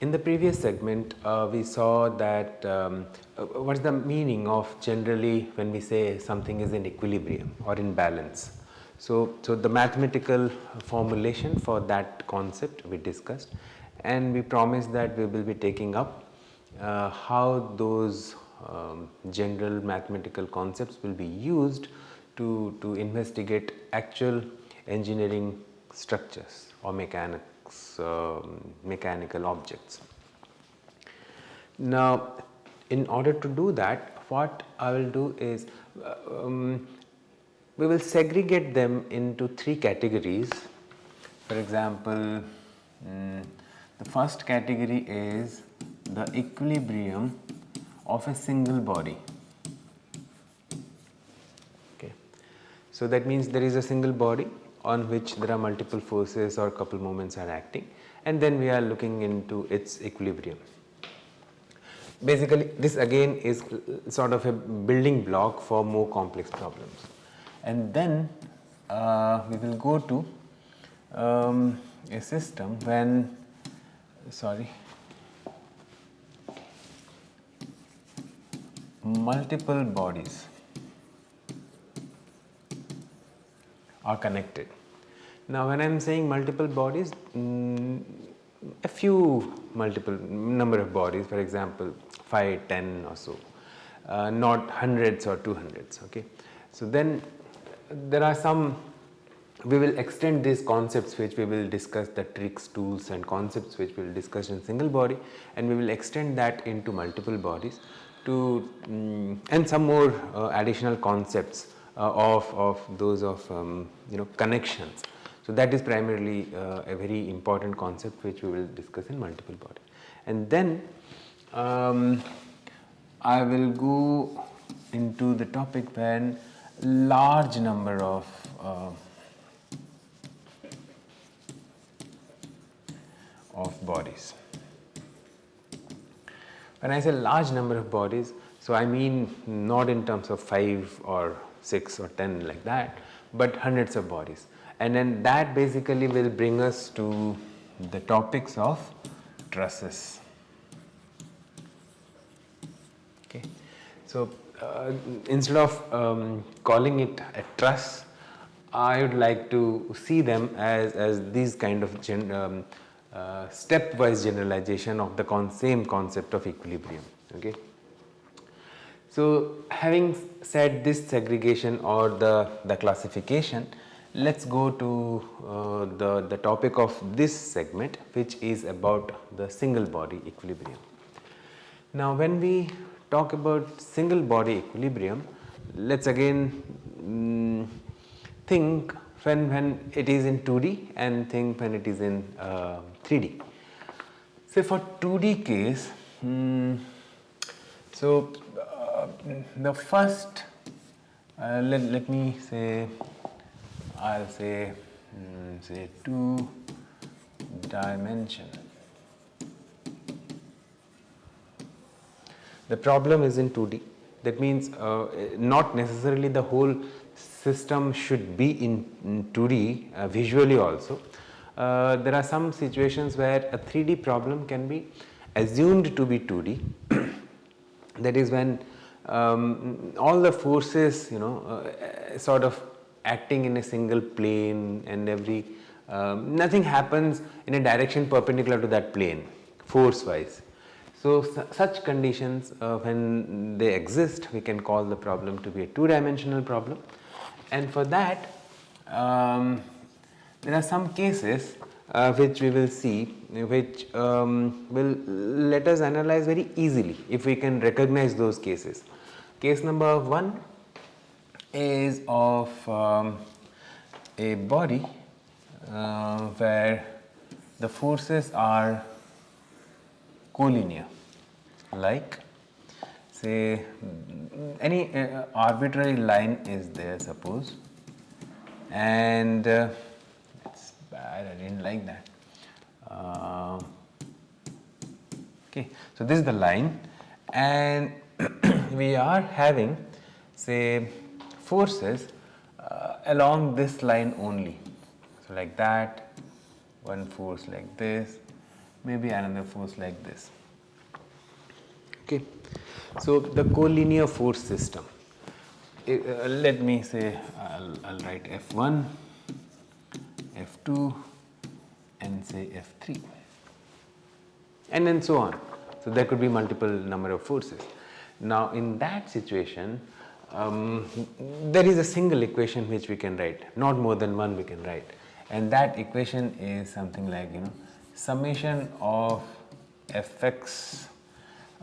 In the previous segment, we saw that what is the meaning of generally when we say something is in equilibrium or in balance. So the mathematical formulation for that concept we discussed, and we promised that we will be taking up how those general mathematical concepts will be used to investigate actual engineering structures or mechanical objects. Now, in order to do that, what I will do is we will segregate them into three categories. For example, the first category is the equilibrium of a single body. Okay. So that means there is a single body on which there are multiple forces or couple moments are acting, and then we are looking into its equilibrium. Basically, this again is sort of a building block for more complex problems. And then we will go to a system when, multiple bodies are connected. Now, when I am saying multiple bodies, a few multiple number of bodies, for example 5, 10 or so, not hundreds or 200s. Okay. So then there are some, we will extend these concepts which we will discuss, the tricks, tools and concepts which we will discuss in single body, and we will extend that into multiple bodies to and some more additional concepts of those of connections. So that is primarily a very important concept which we will discuss in multiple body. And then I will go into the topic when large number of bodies. When I say large number of bodies, so I mean not in terms of 5 or 6 or 10 like that, but hundreds of bodies. And then that basically will bring us to the topics of trusses. Okay. So instead of calling it a truss, I would like to see them as these kind of stepwise generalization of the same concept of equilibrium. Okay. So having said this segregation or the classification, let's go to the topic of this segment, which is about the single body equilibrium. Now, when we talk about single body equilibrium, let's again think when it is in 2D and think when it is in 3D. Say for 2D case, so the first, let me say, I'll say 2 dimension. The problem is in 2D. That means not necessarily the whole system should be in 2D visually also. There are some situations where a 3D problem can be assumed to be 2D. That is when all the forces, sort of acting in a single plane, and nothing happens in a direction perpendicular to that plane, force wise. So such conditions, when they exist, we can call the problem to be a 2-dimensional problem. And for that, there are some cases which we will see, which will let us analyze very easily if we can recognize those cases. Case number 1 is of a body where the forces are collinear, like say any arbitrary line is there, suppose, and it's bad, I didn't like that. Okay, so this is the line, and we are having, say, forces along this line only. So like that, one force like this, maybe another force like this. Okay, so the collinear force system. Let me say I'll write F1, F2, and say F3, and then so on. So there could be multiple number of forces. Now in that situation, there is a single equation which we can write, not more than one we can write, and that equation is something like, summation of Fx,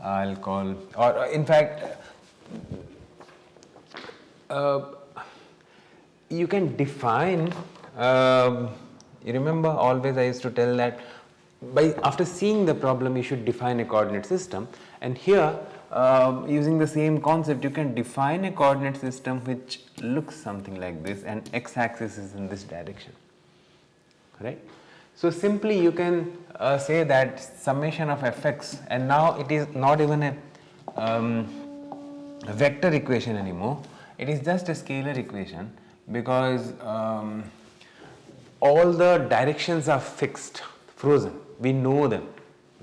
I'll call, or in fact you can define, you remember always I used to tell that after seeing the problem you should define a coordinate system, and here using the same concept you can define a coordinate system which looks something like this, and x-axis is in this direction, right. So simply you can say that summation of Fx, and now it is not even a vector equation anymore, it is just a scalar equation, because all the directions are fixed, frozen, we know them,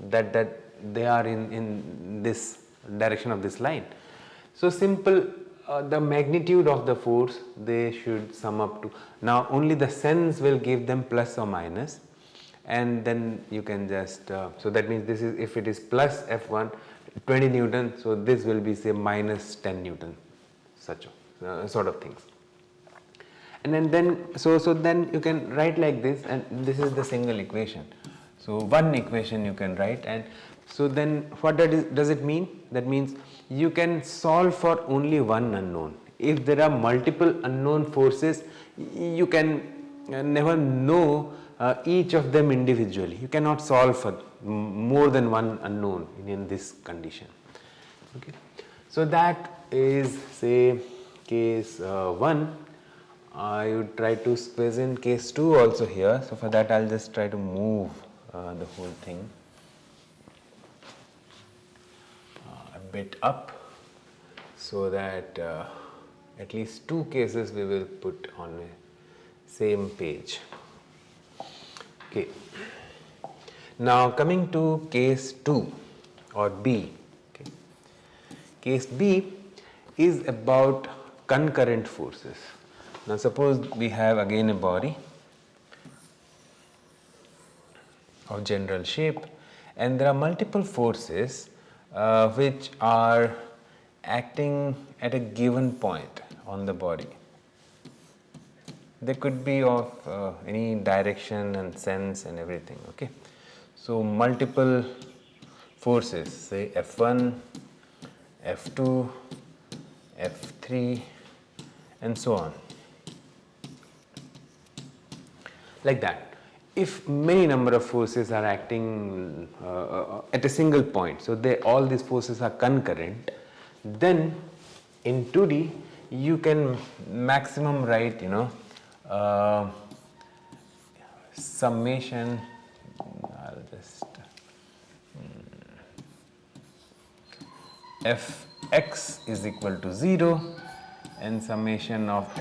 that they are in this direction of this line. So simple, the magnitude of the force they should sum up to, now only the sense will give them plus or minus, and then you can just, so that means this is, if it is plus F1 20 Newton, so this will be say minus 10 Newton, such sort of things. And then so then you can write like this, and this is the single equation. So one equation you can write, and so then what does it mean? That means you can solve for only one unknown. If there are multiple unknown forces, you can never know each of them individually. You cannot solve for more than one unknown in this condition. Okay. So that is say case 1. I would try to squeeze in case 2 also here. So for that I'll just try to move the whole thing a bit up, so that at least 2 cases we will put on the same page. Okay. Now coming to case 2 or B. Okay. Case B is about concurrent forces. Now suppose we have again a body of general shape, and there are multiple forces which are acting at a given point on the body. They could be of any direction and sense and everything. Okay. So multiple forces, say F1, F2, F3, and so on, like that. If many number of forces are acting at a single point, so all these forces are concurrent, then in 2D you can maximum write, summation, I'll just Fx is equal to 0 and summation of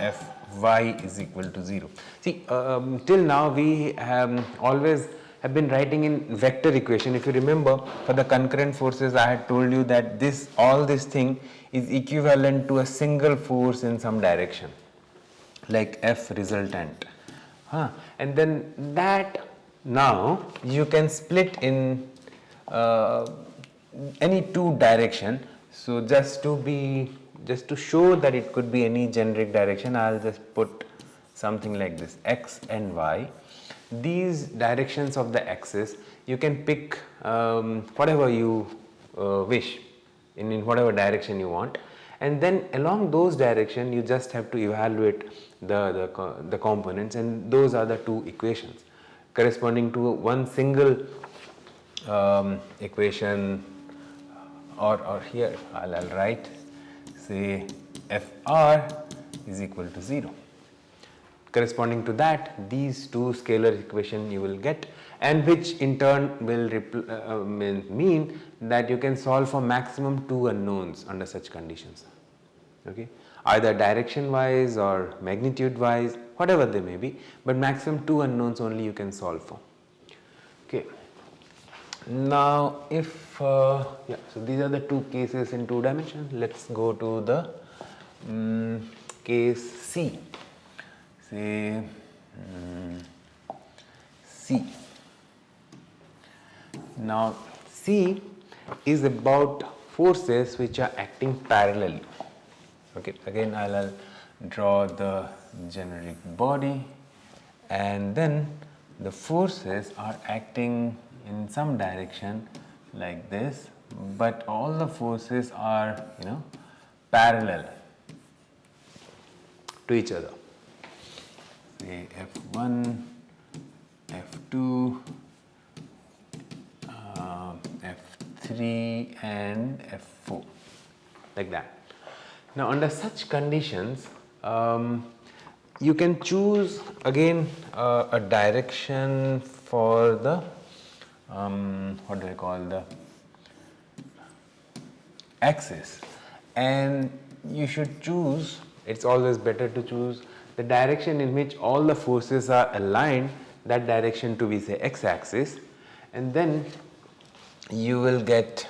Fy is equal to 0. See, till now we have always been writing in vector equation. If you remember, for the concurrent forces I had told you that all this thing is equivalent to a single force in some direction, like F resultant. And then that now you can split in any 2 direction. So just to show that it could be any generic direction, I'll just put something like this, x and y. These directions of the axis, you can pick whatever you wish, in whatever direction you want, and then along those direction you just have to evaluate the components, and those are the 2 equations corresponding to one single equation, or here I'll write, say Fr is equal to 0. Corresponding to that, these 2 scalar equation you will get, and which in turn will mean that you can solve for maximum 2 unknowns under such conditions. Okay, either direction wise or magnitude wise, whatever they may be, but maximum 2 unknowns only you can solve for. Okay. Now if yeah, so these are the two cases in 2 dimension. Let's go to the case C. Say C. Now C is about forces which are acting parallelly. Okay, again I'll draw the generic body, and then the forces are acting in some direction like this, but all the forces are, you know, parallel to each other. Say F1, F2, F3 and F4, like that. Now under such conditions, you can choose again a direction for the what do I call the axis, and you should choose, it's always better to choose the direction in which all the forces are aligned, that direction to be say x-axis, and then you will get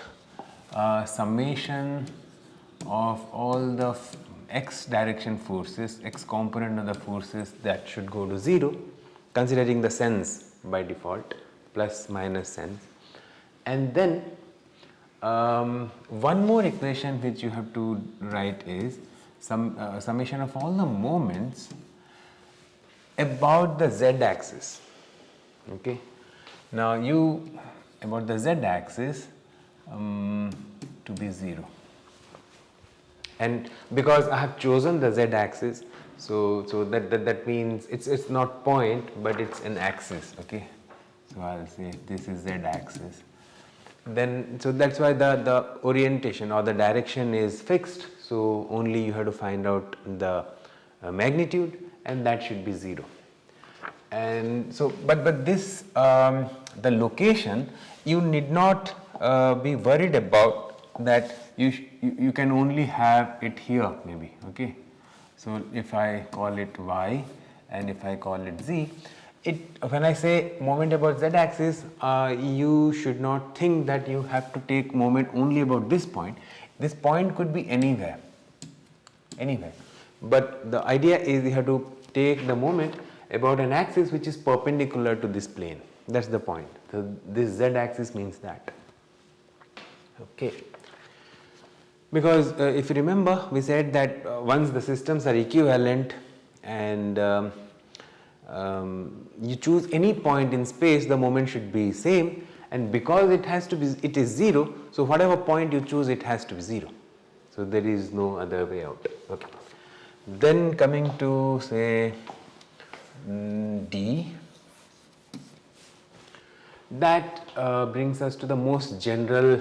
a summation of all the x direction forces, x component of the forces that should go to 0, considering the sense by default, plus minus sense. And then one more equation which you have to write is summation of all the moments about the z axis. Okay. Now you about the z axis to be 0. And because I have chosen the z axis, so that means it's not point, but it's an axis. Okay, so I'll say this is z axis. Then so that's why the orientation or the direction is fixed. So only you have to find out the magnitude, and that should be 0. And so but this the location, you need not be worried about that. You can only have it here maybe. Okay, so if I call it y and if I call it z, when I say moment about z axis, you should not think that you have to take moment only about this point. This point could be anywhere, but the idea is you have to take the moment about an axis which is perpendicular to this plane. That's the point. So this z axis means that. Okay. Because if you remember, we said that once the systems are equivalent and you choose any point in space, the moment should be same, and because it is 0, so whatever point you choose, it has to be 0. So there is no other way out. Okay. Then coming to say D, that brings us to the most general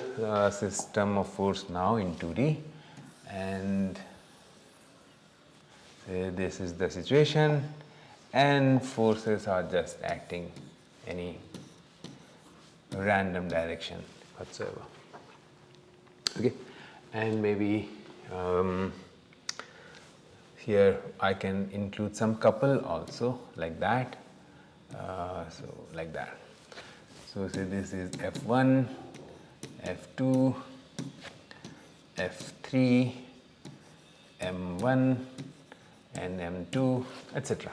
system of force now in 2D, and say this is the situation, and forces are just acting any random direction whatsoever. Okay, and maybe here I can include some couple also like that. So like that. So say this is F1, F2, F3, M1 and M2, etc.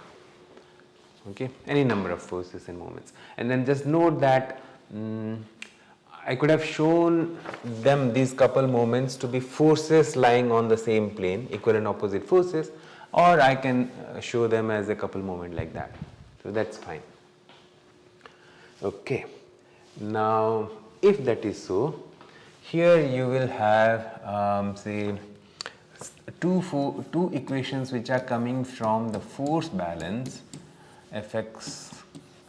Okay, any number of forces and moments. And then just note that I could have shown them, these couple moments, to be forces lying on the same plane, equal and opposite forces, or I can show them as a couple moment like that. So that's fine. Okay. Now, if that is so, here you will have say two equations which are coming from the force balance Fx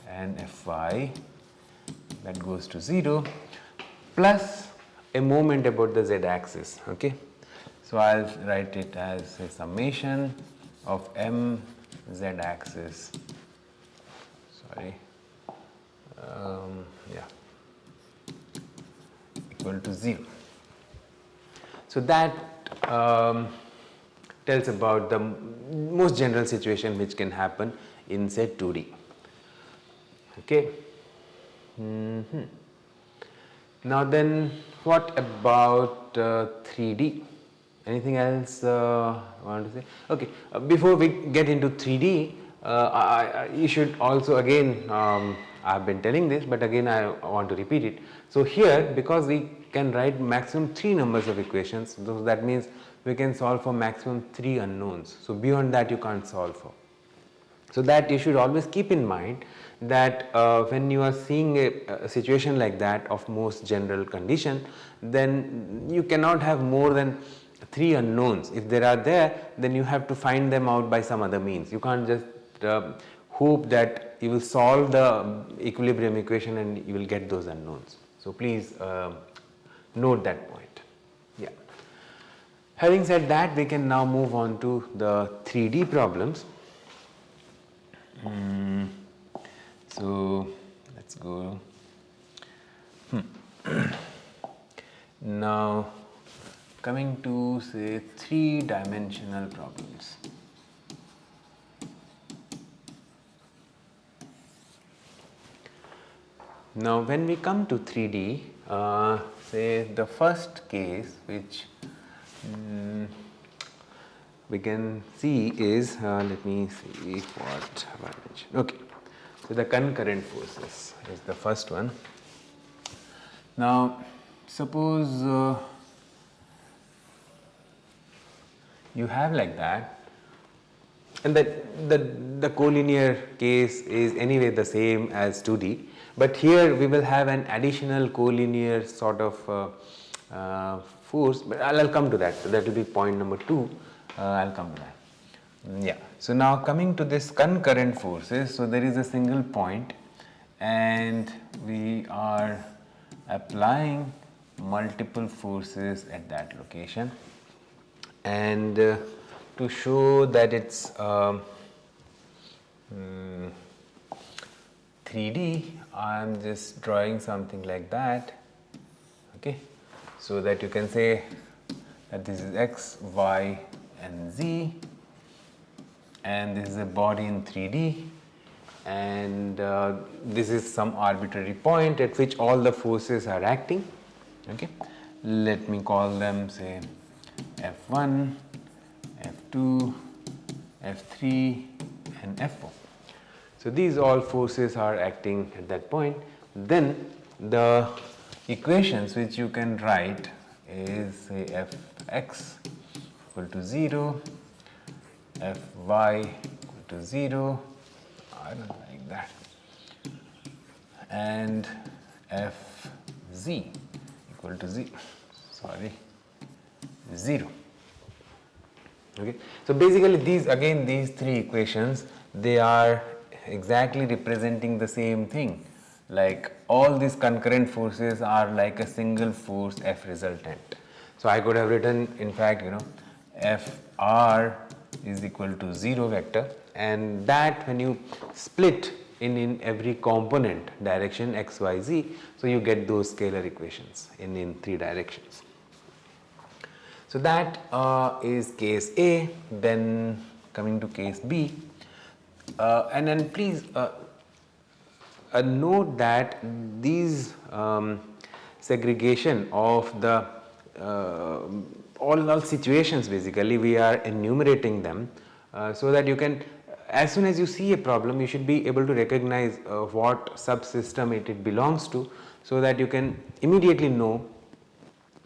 and Fy, that goes to 0, plus a moment about the z axis. Okay, so I'll write it as a summation of m z axis. Sorry, yeah, equal to 0. So that tells about the most general situation which can happen in say 2D. Okay. Now then, what about 3D? Anything else I want to say? Okay, before we get into 3D, you should also again, I have been telling this, but again I want to repeat it. So here, because we can write maximum 3 numbers of equations, so that means we can solve for maximum 3 unknowns. So beyond that you can't solve for. So that you should always keep in mind that when you are seeing a situation like that of most general condition, then you cannot have more than 3 unknowns. If there are there, then you have to find them out by some other means. You can't just hope that you will solve the equilibrium equation and you will get those unknowns. So please note that point. Yeah. Having said that, we can now move on to the 3D problems. So let's go. Now coming to say 3-dimensional problems. Now when we come to 3D, say the first case which we can see is, let me see what have I mentioned. Okay, so the concurrent forces is the first one. Now suppose you have like that, and the collinear case is anyway the same as 2D, but here we will have an additional collinear sort of force, but I'll come to that. So that will be point number 2. I'll come to that. Yeah. So now coming to this concurrent forces, so there is a single point and we are applying multiple forces at that location, and to show that it's 3D, I am just drawing something like that. Okay, so that you can say that this is x, y and z, and this is a body in 3D, and this is some arbitrary point at which all the forces are acting. Okay, let me call them say F1, F2, F3 and F4. So these all forces are acting at that point. Then the equations which you can write is say Fx equal to 0, Fy equal to 0, I don't like that, and Fz equal to 0. Okay. So basically these 3 equations, they are exactly representing the same thing. Like all these concurrent forces are like a single force F resultant. So I could have written, in fact, Fr is equal to 0 vector, and that when you split in every component direction x, y, z, so you get those scalar equations in 3 directions. So that is case A. Then coming to case B, and then please note that these segregation of the all situations, basically we are enumerating them so that you can, as soon as you see a problem, you should be able to recognize what subsystem it belongs to, so that you can immediately know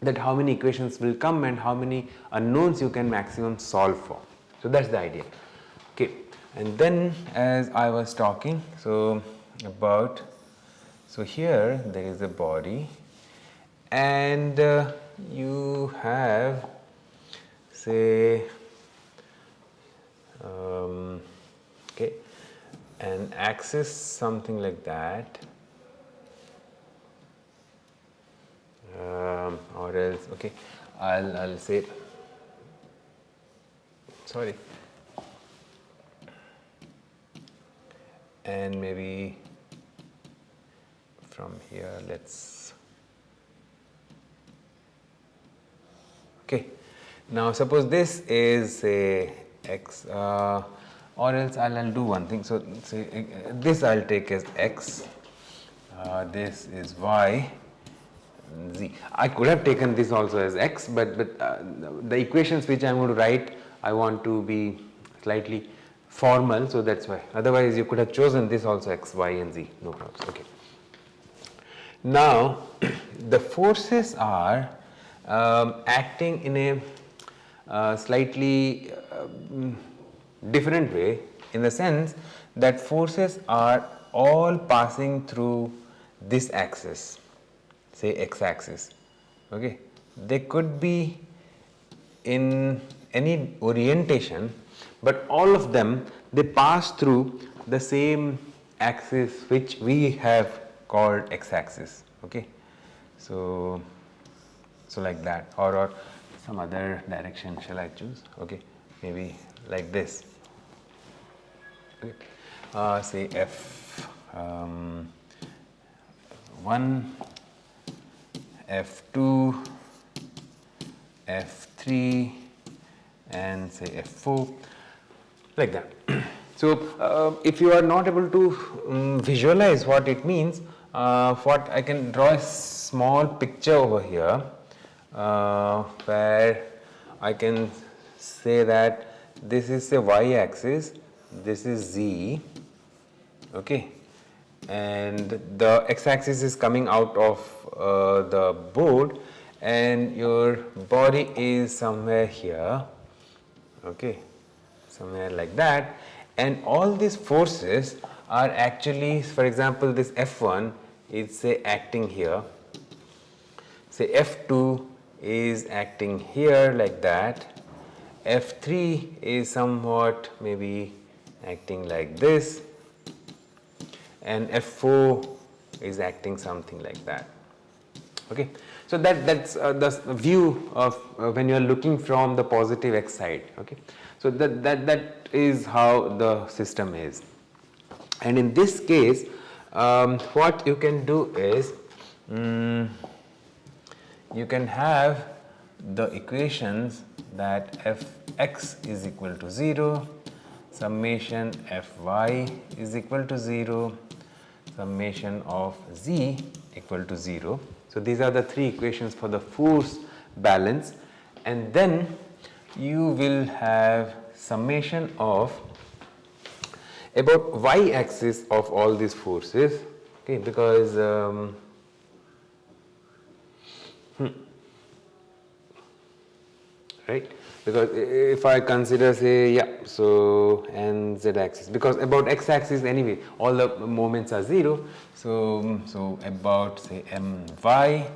that how many equations will come and how many unknowns you can maximum solve for. So that's the idea. Okay, and then as I was talking, so here there is a body, and you have say okay, an axis something like that, or else, okay, I'll say, sorry, and maybe from here let's, okay, now suppose this is a x, or else I'll do one thing. So say this I'll take as x, this is y, z. I could have taken this also as x, but the equations which I am going to write, I want to be slightly formal, so that's why. Otherwise, you could have chosen this also x, y, and z. No problems. Okay. Now, the forces are acting in a slightly different way, in the sense that forces are all passing through this axis, say x axis. Okay. They could be in any orientation, but all of them, they pass through the same axis which we have called x axis. Okay. So like that, or some other direction shall I choose? Okay, maybe like this. Okay. Say F1, F2, F3, and say F4, like that. So if you are not able to visualize what it means, what I can draw a small picture over here, where I can say that this is the y axis, this is z, okay, and the x axis is coming out of the board, and your body is somewhere here, okay, somewhere like that, and all these forces are actually, for example, this F1 is say acting here, say F2 is acting here like that, F3 is somewhat maybe acting like this, and F4 is acting something like that. Okay. So that's the view of when you are looking from the positive x side. Okay. So that is how the system is. And in this case, what you can do is you can have the equations that fx is equal to 0, summation fy is equal to 0, summation of z equal to 0. So these are the three equations for the force balance, and then you will have summation of about y axis of all these forces, okay, because right, because if I consider say so and z axis, because about x axis anyway all the moments are 0, so about say my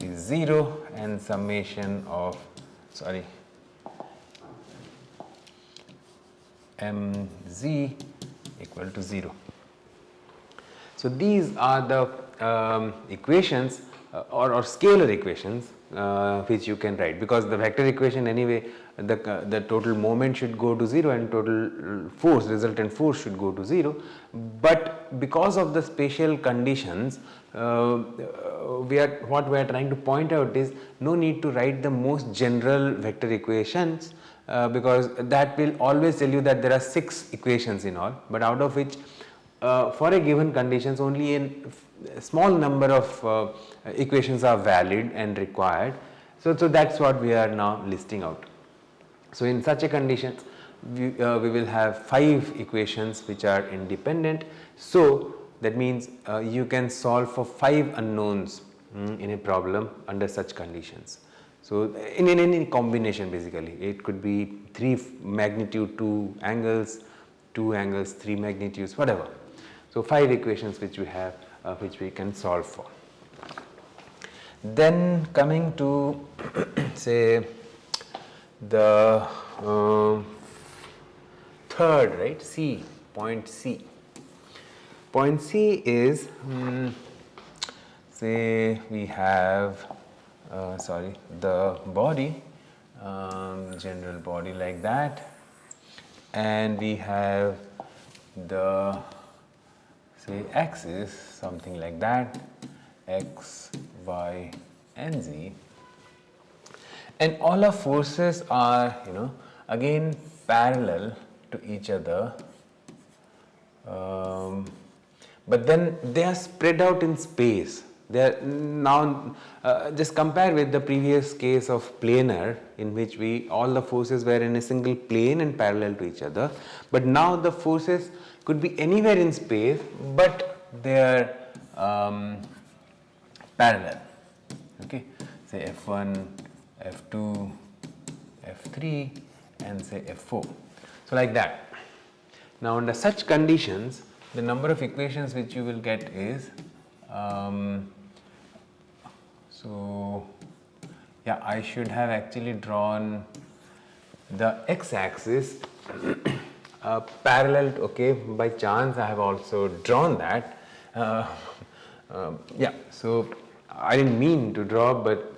is 0 and summation of mz equal to 0. So these are the equations or scalar equations which you can write, because the vector equation anyway the total moment should go to 0 and total force, resultant force, should go to 0, but because of the spatial conditions what we are trying to point out is no need to write the most general vector equations, because that will always tell you that there are 6 equations in all, but out of which for a given conditions only a small number of equations are valid and required. So that's what we are now listing out. So in such a condition we will have 5 equations which are independent. So that means you can solve for 5 unknowns in a problem under such conditions. So in any combination, basically it could be 3 magnitude 2 angles, 2 angles, 3 magnitudes, whatever. So 5 equations which we have which we can solve for. Then coming to say the third, right, C, point C. Point C is say we have the body, general body like that, and we have the say axis something like that, x, y and z, and all our forces are again parallel to each other, but then they are spread out in space. They are now just compare with the previous case of planar, in which all the forces were in a single plane and parallel to each other, but now the forces could be anywhere in space, but they are parallel. Okay, say F1, F2, F3 and say F4. So like that. Now under such conditions, the number of equations which you will get is yeah, I should have actually drawn the x-axis parallel to, okay, by chance I have also drawn that. Yeah, so I didn't mean to draw, but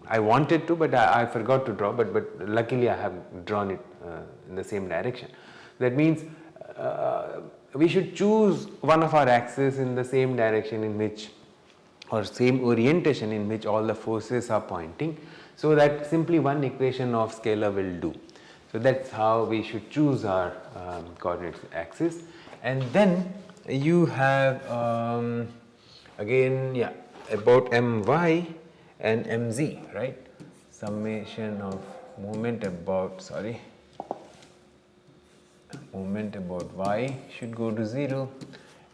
I wanted to, but I forgot to draw, but luckily I have drawn it in the same direction. That means we should choose one of our axes in the same direction in which, or same orientation in which all the forces are pointing, so that simply one equation of scalar will do. So that's how we should choose our coordinate axis. And then you have again, yeah, about my and mz, right? Summation of moment about, moment about y should go to 0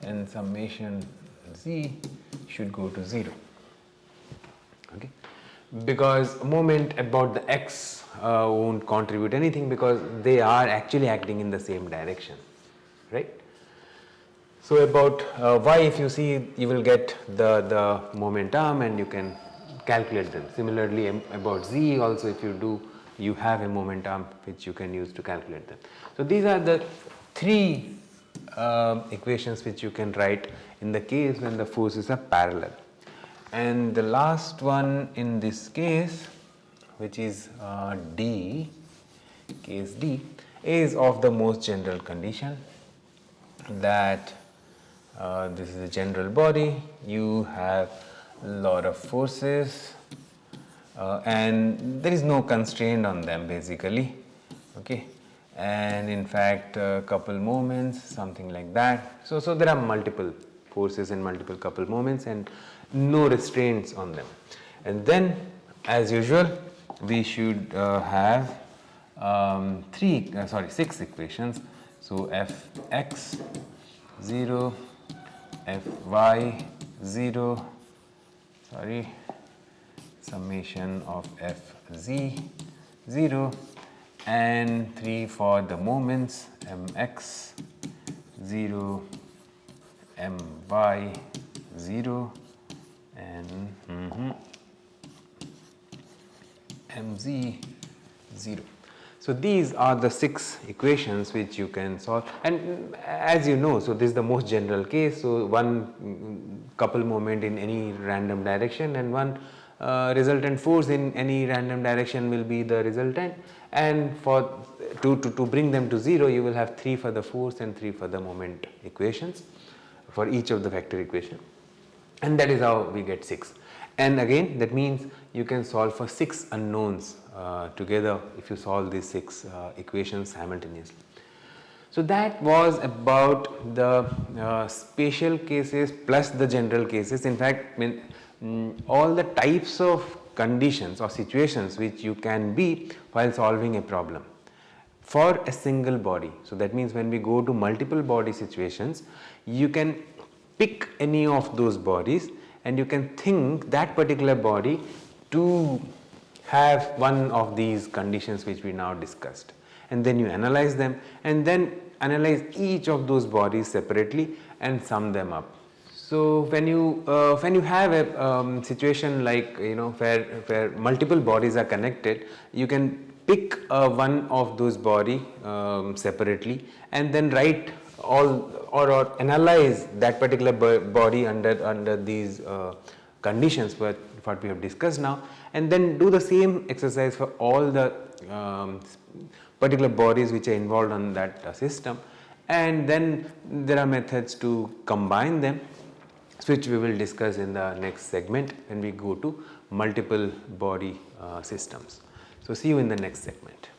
and summation z should go to 0. Okay, because moment about the x won't contribute anything, because they are actually acting in the same direction, right? So about y, if you see, you will get the moment arm and you can calculate them. Similarly about z also, if you do, you have a moment arm which you can use to calculate them. So these are the three equations which you can write in the case when the forces are parallel. And the last one in this case, which is D, case D, is of the most general condition, that this is a general body, you have a lot of forces and there is no constraint on them basically, okay, and in fact couple moments, something like that. So there are multiple forces and multiple couple moments and no restraints on them. And then as usual we should have 6 equations. So fx 0, fy 0, summation of fz 0, and 3 for the moments, mx 0, my 0 and mz 0. So these are the 6 equations which you can solve, and as you know, so this is the most general case. So one couple moment in any random direction and one resultant force in any random direction will be the resultant, and for to bring them to 0 you will have 3 for the force and 3 for the moment equations for each of the vector equation, and that is how we get 6. And again, that means you can solve for 6 unknowns together if you solve these 6 equations simultaneously. So that was about the spatial cases plus the general cases. In fact, all the types of conditions or situations which you can be while solving a problem for a single body. So that means when we go to multiple body situations, you can pick any of those bodies and you can think that particular body to have one of these conditions which we now discussed, and then you analyze them and then analyze each of those bodies separately and sum them up. So when you have a situation like, where multiple bodies are connected, you can pick one of those body separately and then write all or analyze that particular body under these conditions what we have discussed now, and then do the same exercise for all the particular bodies which are involved on that system, and then there are methods to combine them, which we will discuss in the next segment when we go to multiple body systems. So see you in the next segment.